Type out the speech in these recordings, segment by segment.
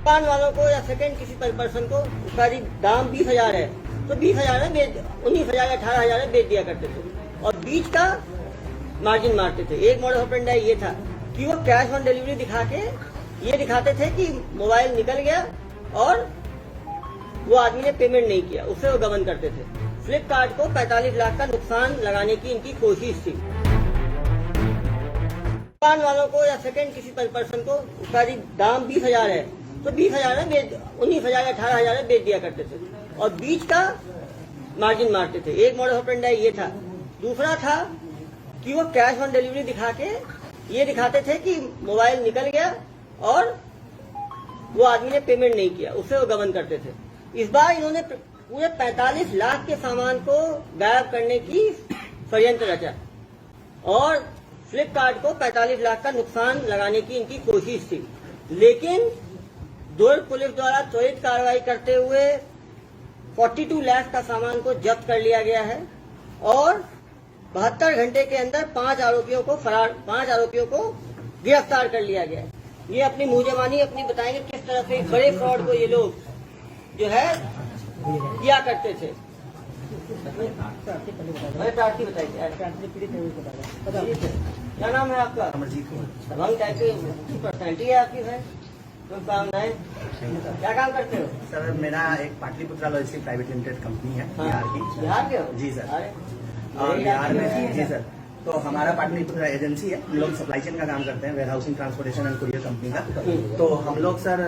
दुकान वालों को या सेकंड किसी पर्सन को उसका दाम 20,000 है तो 20,000 में 19,000 या 18,000 में बेच दिया करते थे और बीच का मार्जिन मारते थे। एक मॉडल ऑपरेंडी ये था कि वो कैश ऑन डिलीवरी दिखा के ये दिखाते थे कि मोबाइल निकल गया और वो आदमी ने पेमेंट नहीं किया, उससे वो गबन करते थे। फ्लिपकार्ट को 45 लाख का नुकसान लगाने की इनकी कोशिश थी। दुकान वालों को या सेकंड किसी पर्सन को उसका दाम 20,000 है तो 20,000 में 19,000 या 18,000 में बेच दिया करते थे और बीच का मार्जिन मारते थे। एक मॉडल ऑपरेंडी ये था। दूसरा था कि वो कैश ऑन डिलीवरी दिखा के ये दिखाते थे कि मोबाइल निकल गया और वो आदमी ने पेमेंट नहीं किया, उससे वो गबन करते थे। इस बार इन्होंने पूरे 45 लाख के सामान को गायब करने की षड्यंत्र रचा और फ्लिपकार्ट को 45 लाख का नुकसान लगाने की इनकी कोशिश थी, लेकिन दुर्ग पुलिस द्वारा त्वरित कार्रवाई करते हुए 42 लाख का सामान को जब्त कर लिया गया है और 72 घंटे के अंदर 5 आरोपियों को गिरफ्तार कर लिया गया है। ये अपनी मुंहजबानी अपनी बताएंगे किस तरह से बड़े फ्रॉड को ये लोग जो है किया करते थे। प्रार्थी बताइए, क्या नाम है आपका? अमरजीत कुमार। हम टाइप की पर्सनैलिटी है आपकी है तो काम है, क्या काम करते हो? सर मेरा एक Patliputra logistic private limited company है हाँ, बिहार की। बिहार के हो? जी सर। अरे, और बिहार में जी सर, तो हमारा पाटलिपुत्रा एजेंसी है, हम लोग सप्लाई चेन का काम करते हैं, warehousing transportation and courier company का। तो हम लोग सर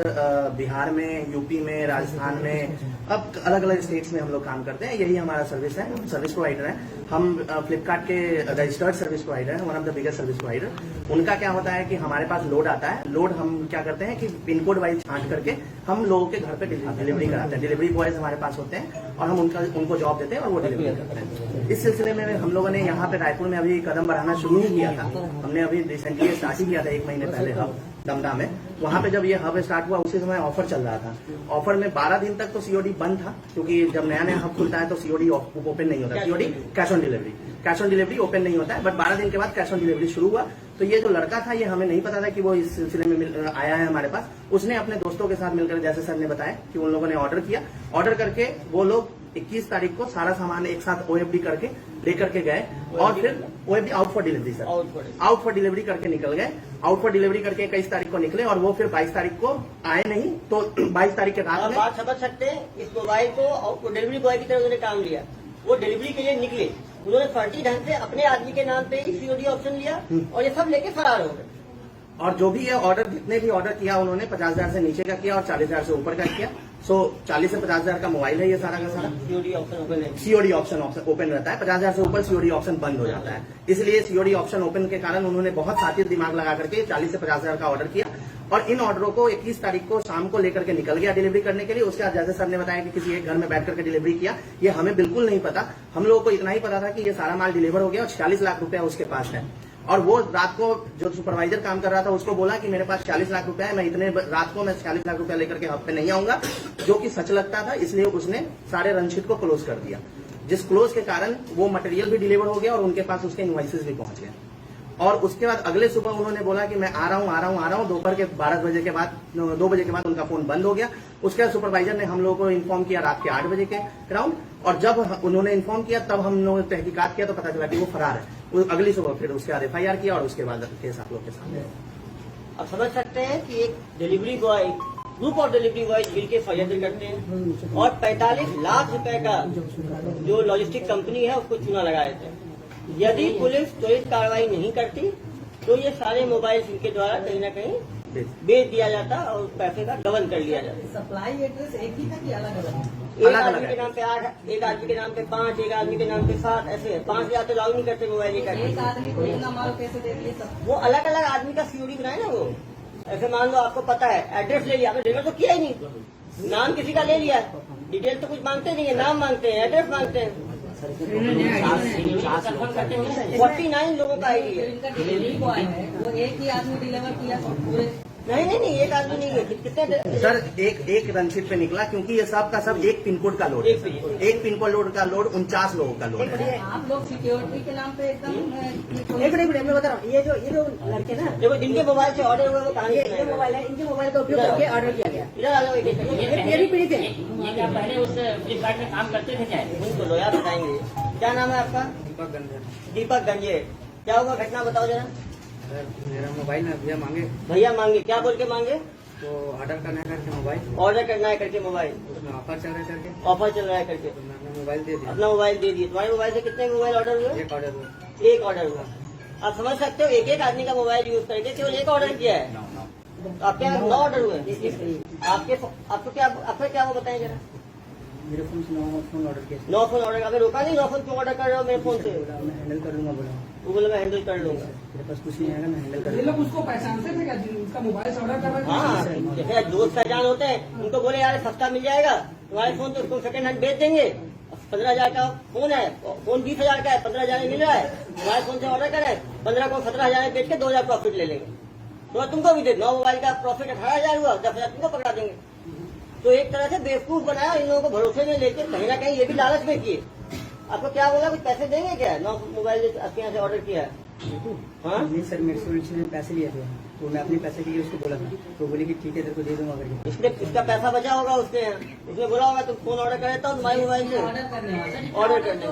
बिहार में, यूपी में, राजस्थान में, अब अलग अलग स्टेट्स में हम लोग काम करते हैं। यही हमारा सर्विस है, सर्विस प्रोवाइडर है हम। फ्लिपकार्ट के रजिस्टर्ड सर्विस प्रोवाइडर है, one of the biggest service provider. उनका क्या होता है कि हमारे पास लोड आता है, लोड हम क्या करते हैं कि पिन कोड वाइज छांट करके हम लोगों के घर पे डिलीवरी कराते हैं। डिलीवरी बॉयज हमारे पास होते हैं और हम उनको जॉब देते हैं और वो डिलीवरी करते हैं। इस सिलसिले में हम लोगों ने यहाँ पे रायपुर में अभी कदम बढ़ाना शुरू ही किया था। हमने अभी रिसेंटली स्टार्ट ही किया था 1 महीने पहले हब दमदा में। वहां पे जब ये हब स्टार्ट हुआ उसी समय ऑफर चल रहा था। ऑफर में 12 दिन तक तो सीओडी बंद था, क्योंकि जब नया नया हब खुलता है तो सीओडी ओपन नहीं होता। COD cash on delivery open नहीं होता है, बट 12 दिन के बाद कैश ऑन डिलीवरी शुरू हुआ। तो ये जो लड़का था, ये हमें नहीं पता था कि वो इस सिलसिले में आया है हमारे पास। उसने अपने दोस्तों के साथ मिलकर, जैसे सर ने बताया कि उन लोगों ने ऑर्डर किया, ऑर्डर करके वो लोग 21 तारीख को सारा सामान एक साथ ओएफडी करके लेकर के गए और फिर OFD out for delivery sir, out for delivery करके निकल गए। आउट फॉर डिलीवरी करके 21 तारीख को निकले और वो फिर 22 तारीख को आए नहीं। तो 22 तारीख के रात में बात समझ सकते हैं, इस मोबाइल को डिलीवरी बॉय की तरह उन्होंने काम लिया। वो डिलीवरी के लिए निकले, उन्होंने फर्जी ढंग से अपने आदमी के नाम पे सीओडी ऑप्शन लिया और ये सब लेके फरार हो गए। और जो भी ये ऑर्डर, जितने भी ऑर्डर किया उन्होंने 50,000 से नीचे का किया और 40,000 से ऊपर का किया। सो 40 से 50,000 का मोबाइल है ये सारा का सारा। सीओडी ऑप्शन ओपन है, सीओडी ऑप्शन ओपन रहता है। 50,000 से ऊपर सीओडी ऑप्शन बंद हो जाता है। इसलिए सीओडी ऑप्शन ओपन के कारण उन्होंने बहुत सातिर दिमाग लगा करके 40 से 50,000 का ऑर्डर किया और इन ऑर्डरों को 21 तारीख को शाम को लेकर के निकल गया डिलीवरी करने के लिए। उसके बाद जैसे सर ने बताया कि किसी एक घर में बैठ करके डिलीवरी किया, ये हमें बिल्कुल नहीं पता। हम लोगों को इतना ही पता था कि ये सारा माल डिलीवर हो गया और 46 लाख रुपया उसके पास है। और वो रात को जो सुपरवाइजर काम कर रहा था उसको बोला कि मेरे पास 40 लाख रुपया है, मैं इतने रात को मैं 40 लाख रुपया लेकर के हब पे नहीं आऊंगा, जो कि सच लगता था। इसलिए उसने सारे रनशीट को क्लोज कर दिया, जिस क्लोज के कारण वो मटेरियल भी डिलीवर हो गया और उनके पास उसके इनवॉइसेस भी पहुंच गए। और उसके बाद अगले सुबह उन्होंने बोला कि मैं आ रहा हूँ। दोपहर के 2 बजे के बाद उनका फोन बंद हो गया। उसके बाद सुपरवाइजर ने हम लोगों को इन्फॉर्म किया रात के 8 बजे के अराउंड, और जब उन्होंने इन्फॉर्म किया तब हम लोगों ने तहकीकात किया तो पता चला कि वो फरार है। अगली सुबह फिर उसके बाद FIR किया और उसके बाद केस आप लोग के सामने। अब समझ सकते हैं कि एक delivery boy, group of delivery boy मिल के षड्यंत्र करते हैं और 45 लाख रुपए का जो लॉजिस्टिक कंपनी है उसको चूना लगाए थे। यदि पुलिस त्वरित कार्रवाई नहीं करती तो ये सारे मोबाइल इनके द्वारा कहीं ना कहीं बेच दिया जाता और पैसे का गबन कर लिया जाता। सप्लाई एड्रेस एक ही था कि अलग अलग? एक आदमी के नाम पे 8, एक आदमी के नाम पे 5, एक आदमी के नाम पे 7, ऐसे 5 या तो अलाउ नहीं करते मोबाइल एक आदमी को इतना माल कैसे दे दिए सब? वो अलग अलग आदमी का सीओडी बनाए ना। वो ऐसे मान लो आपको पता है एड्रेस ले लिया, आपने डिलीवर तो किया ही नहीं, नाम किसी का ले लिया, डिटेल तो कुछ मांगते नहीं है, नाम मांगते हैं, एड्रेस मांगते हैं। 49 लोगों का आईडी है। इनका डिलीवरी बॉय है, वो एक ही आदमी डिलीवर किया पूरे नहीं एक आदमी नहीं है। कितने सर एक रनशीट पे निकला, क्योंकि ये सब का सब एक पिन कोड का लोड है। एक पिन कोड का लोड 49 लोगों का लोड है। आप लोग सिक्योरिटी के नाम पे एकदम एक मिनट मैं बता रहा हूँ, ये जो लड़के ना, देखो जिनके मोबाइल से ऑर्डर हुआ वो कहाँ ये मोबाइल है, इनके मोबाइल का उपयोग करके ऑर्डर किया गया। इधर आ जाओ एक एक ये भी पीड़ित है। ये क्या पहले उस फ्लिपकार्ट में काम करते थे क्या? उनको लो यार बताएंगे। क्या नाम है आपका? दीपक गंजे। क्या हुआ घटना बताओ जरा। मेरा मोबाइल ना भैया मांगे भैया मांगे, क्या बोल के मांगे? तो ऑर्डर करना है करके मोबाइल, ऑर्डर करना है करके मोबाइल, उसमें ऑफर चल रहा है करके, ऑफर चल रहा है करके तो मैं अपना मोबाइल दे दिया। अपना मोबाइल दे दिए। तुम्हारे मोबाइल से कितने मोबाइल ऑर्डर हुए? एक ऑर्डर हुआ। एक ऑर्डर हुआ। आप समझ सकते हो एक आदमी का मोबाइल यूज करके केवल एक ऑर्डर किया है। तो आपके यहाँ 9 ऑर्डर हुए। आपको क्या वो बताएं जरा। मेरे फोन से 9 फोन ऑर्डर किया, 9 फोन ऑर्डर अगर रोका नहीं, 9 फोन क्यों ऑर्डर कर रहे हो मेरे फोन से? मैं हैंडल कर लूंगा बोला, वो बोला मैं हैंडल कर लूंगा। मेरे पास कुछ नहीं आएगा, मैं हैंडल कर ये लूंगा। लोग उसको पहचानते थे क्या जिनका मोबाइल से ऑर्डर कर रहे थे? हाँ जैसे दोस्त पहचान होते हैं, उनको बोले यार सस्ता मिल जाएगा तुम्हारे फोन, तो उसको सेकंड हैंड बेच देंगे। 15,000 का फोन है, फोन 20,000 का है, 15,000 में मिल रहा है। तुम्हारे फोन से ऑर्डर करें 15 को 17,000 में बेच के 2,000 प्रॉफिट ले लेंगे। तो तुमको भी दे 9 मोबाइल का प्रॉफिट 18,000 हुआ, 10,000 तुमको पकड़ा देंगे। तो एक तरह से बेवकूफ बनाया इन लोगों को, भरोसे में लेके कहीं ना कहीं ये भी लालच में किए। आपको क्या बोला कुछ पैसे देंगे क्या? 9 मोबाइल आपके यहाँ से ऑर्डर किया है। हाँ नहीं सर, मेरे से उसने पैसे लिए थे, तो मैं अपने पैसे के लिए उसको बोला था, तो बोले कि ठीक है तेरे को दे दूंगा करके। इसका पैसा बचा होगा उसके यहाँ, उसने बोला होगा तुम फोन ऑर्डर करे तो तुम्हारे मोबाइल से ऑर्डर करने वाले ऑर्डर करने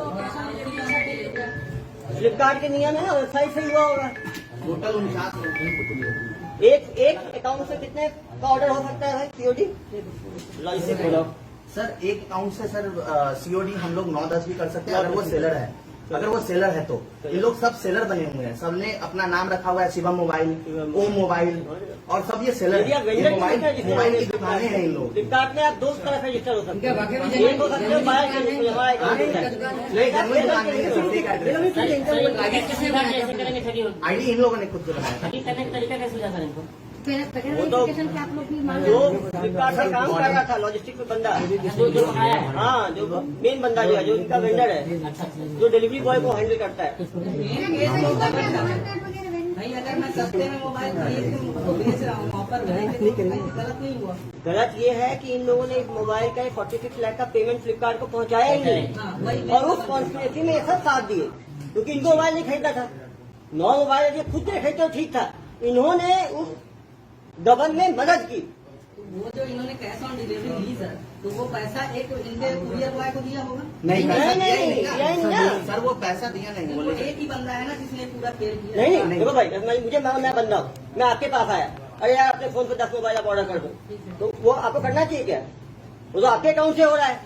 फ्लिपकार्ट के नियम है, वेबसाइट से ही हुआ होगा। टोटल 49 लोग। एक अकाउंट से कितने का ऑर्डर हो सकता है भाई सीओडी? लॉजिस्टिक बोलो। सर एक अकाउंट से सर सीओडी हम लोग 9-10 भी कर सकते हैं, अगर वो सेलर है। अगर वो सेलर है तो ये लोग सब सेलर बने हुए हैं, सबने अपना नाम रखा हुआ है, शिवम मोबाइल, ओम मोबाइल, और सब ये सेलर यदि आप है। वेंडर ये मोबाइल की मोबाइल की दुकानें हैं इन लोग। फ्लिपकार्ट में आप 2 तरह से रजिस्टर हो सकते हैं। एक हो सकते हो बाहर से हमारा अकाउंट है। नहीं, जर्मन दुकान नहीं है, सर, फेक एड्रेस। आगे किसने बात कैसे करेंगे ठगी होगी? आईडी इन लोगों ने खुद से बनाया था। ठगी करने का तरीका कैसे सुझा सर इनको? वो तो जो फ्लिपकार्ट का काम कर रहा था लॉजिस्टिक में बंदा, जो बनाया है। हाँ जो मेन बंदा जो है, जो इनका वेंडर है, जो डिलीवरी बॉय को हैंडल करता है। भाई अगर मैं सस्ते में मोबाइल खरीद के उनको बेच रहा हूँ ऑफर में, गलत नहीं हुआ। गलत ये है कि इन लोगों ने इस मोबाइल का 46 लाख का पेमेंट फ्लिपकार्ट को पहुंचाया ही नहीं, और उस कॉन्स्पिरेसी में ये सब साथ दिए, क्योंकि इनको मोबाइल नहीं खरीदना था। 9 मोबाइल यदि खुद से खरीदते तो ठीक था, इन्होंने उस दबन में मदद की। वो जो इन्होंने कैश ऑन डिलीवरी ली सर, तो वो पैसा एक इनके कुरियर बॉय को दिया होगा। नहीं नहीं, दिया ही नहीं, नहीं, नहीं। सर वो पैसा दिया नहीं, वो बोले एक ही बंदा है ना जिसने पूरा खेल किया। नहीं देखो भाई, मैं बंदा हूँ, मैं आपके पास आया, अरे यार अपने फोन पे 10 मोबाइल आप ऑर्डर कर दो, तो वो आपको करना चाहिए क्या? वो तो आपके अकाउंट से हो रहा है,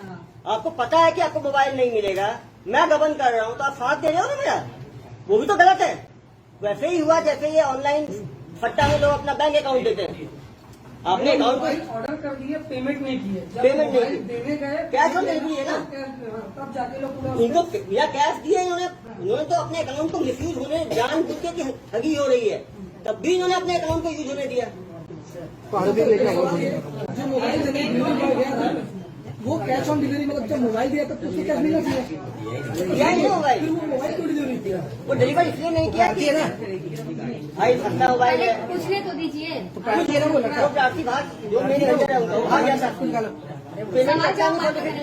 आपको पता है कि आपको मोबाइल नहीं मिलेगा, मैं गबन कर रहा हूँ, तो आप साथ दे रहे हो ना मेरा, वो भी तो गलत है। वैसे ही हुआ जैसे ये ऑनलाइन सट्टा में लोग अपना बैंक अकाउंट देते हैं। आपने अकाउंट मोबाइल ऑर्डर कर दिए, पेमेंट नहीं किए, जब पेमेंट नहीं मोबाइल की। देने गए कैश ऑन डिलीवरी है ना, तब जाके लोग पूरा इनको या कैश दिए इन्होंने तो अपने अकाउंट को मिसयूज होने जान बुझ के कि ठगी हो रही है, तब भी इन्होंने अपने अकाउंट को यूज होने दिया। जो मोबाइल देने डिलीवरी गया था, वो कैश ऑन डिलीवरी, मतलब जब मोबाइल दिया तब तो उसको कैश मिलना चाहिए। दिया ही नहीं मोबाइल, फिर वो मोबाइल क्यों डिलीवरी किया? वो डिलीवरी इसलिए नहीं किया कि भाई सस्ता मोबाइल है, पूछने तो दीजिए। वो प्रार्थी भाग जो मेरे अंदर है उनको भाग जाता, पेमेंट करता नहीं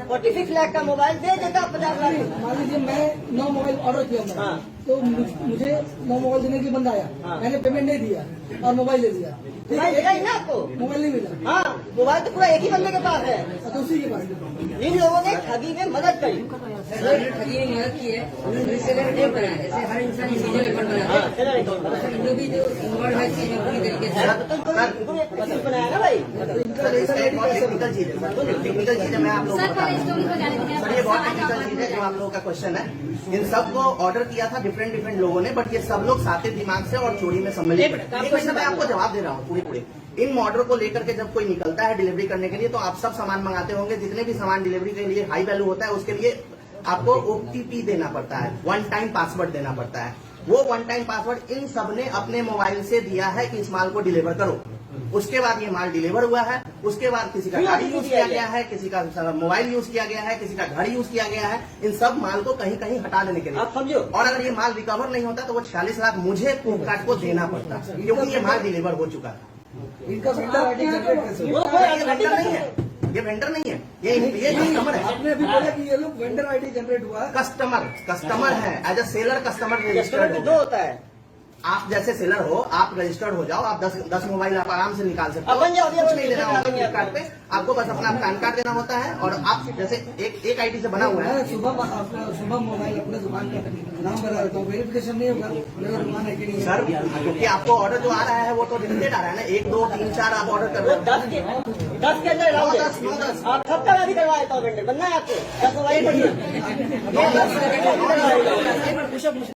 46 लाख का मोबाइल दे देता 50 लाख। मान लीजिए मैं 9 मोबाइल ऑर्डर किया था, हाँ। तो मुझे 9 मोबाइल देने के लिए बंदा आया, हाँ। मैंने पेमेंट नहीं दिया और मोबाइल ले लिया, मोबाइल देगा ही ना आपको, मोबाइल नहीं मिला, हाँ मोबाइल तो पूरा एक ही बंदे के पास है। तो उसी के पास। इन लोगों ने ठगी में मदद करी। ठगी में मदद की है, सेलर नहीं बनाया, जैसे हर इंसान इंडिविजुअल अकाउंट बनाता हाँ, चलो एक और। जो भी जो इन्वॉल्व है चीज में पूरी तरीके से। तो इनको एक मशीन बनाया ना भाई। सर इसका एक और टेक्निकल चीज है, सर टेक्निकल चीज है, मैं आप लोगों को सर बता पहले रहा स्टोरी हूँ। को जाने दीजिए। सर ये बहुत टेक्निकल चीज है जो आप लोगों का क्वेश्चन है। इन सबको ऑर्डर किया था डिफरेंट लोगों ने, बट ये सब लोग साथे दिमाग से और चोरी में सम्मिलित पड़े। ये क्वेश्चन मैं आपको जवाब दे रहा हूँ पूरे। इन ऑर्डर को लेकर के जब कोई निकलता है डिलीवरी करने के लिए, तो आप सब सामान मंगाते होंगे, जितने भी सामान डिलीवरी के लिए हाई वैल्यू होता है उसके लिए आपको OTP देना पड़ता है, 1 टाइम पासवर्ड देना पड़ता है। वो 1 टाइम पासवर्ड इन सब ने अपने मोबाइल से दिया है कि इस माल को डिलीवर करो। उसके बाद ये माल डिलीवर हुआ है, उसके बाद किसी का गाड़ी यूज किया गया है, किसी का मोबाइल यूज किया गया है, किसी का घर यूज किया गया है, इन सब माल को कहीं कहीं हटा देने के लिए। आप समझो, और अगर ये माल रिकवर नहीं होता तो वो 46 लाख मुझे फ्लिपकार्ट को देना पड़ता, क्योंकि ये माल डिलीवर हो चुका था। इनका वेंडर आईडी जनरेट कैसे वो हुआ? कोई ये वेंडर नहीं है, ये वेंडर नहीं है, ये कस्टमर है। आपने अभी बोला कि ये लोग वेंडर आईडी जनरेट हुआ है। कस्टमर है, as a seller customer customer registered भी हो। दो होता है। आप जैसे सेलर हो, आप रजिस्टर्ड हो जाओ, आप 10 मोबाइल आप आराम से निकाल सकते हो। अपन जाओ, कुछ नहीं देना होता अपन जाओ। फ्लिपकार्ट पे, आपको बस अपना पैन कार्ड देना होता है और आप जैसे एक आईडी से बना हुआ है। मैं सुबह मोबाइल अपने दुकान का नाम बता देता हूँ, वेरिफिकेशन नहीं होगा मेरा दुकान है कि नहीं है। सर क्योंकि आपको ऑर्डर जो आ रहा है वो तो लिमिटेड आ रहा है ना, 1 2 3 4 आप ऑर्डर कर वो रहे हो। 10 के अंदर अलाउड है। 9-10 आप कब तक अभी करवा देता हूँ वेंडर बनना है आपको 10 मोबाइल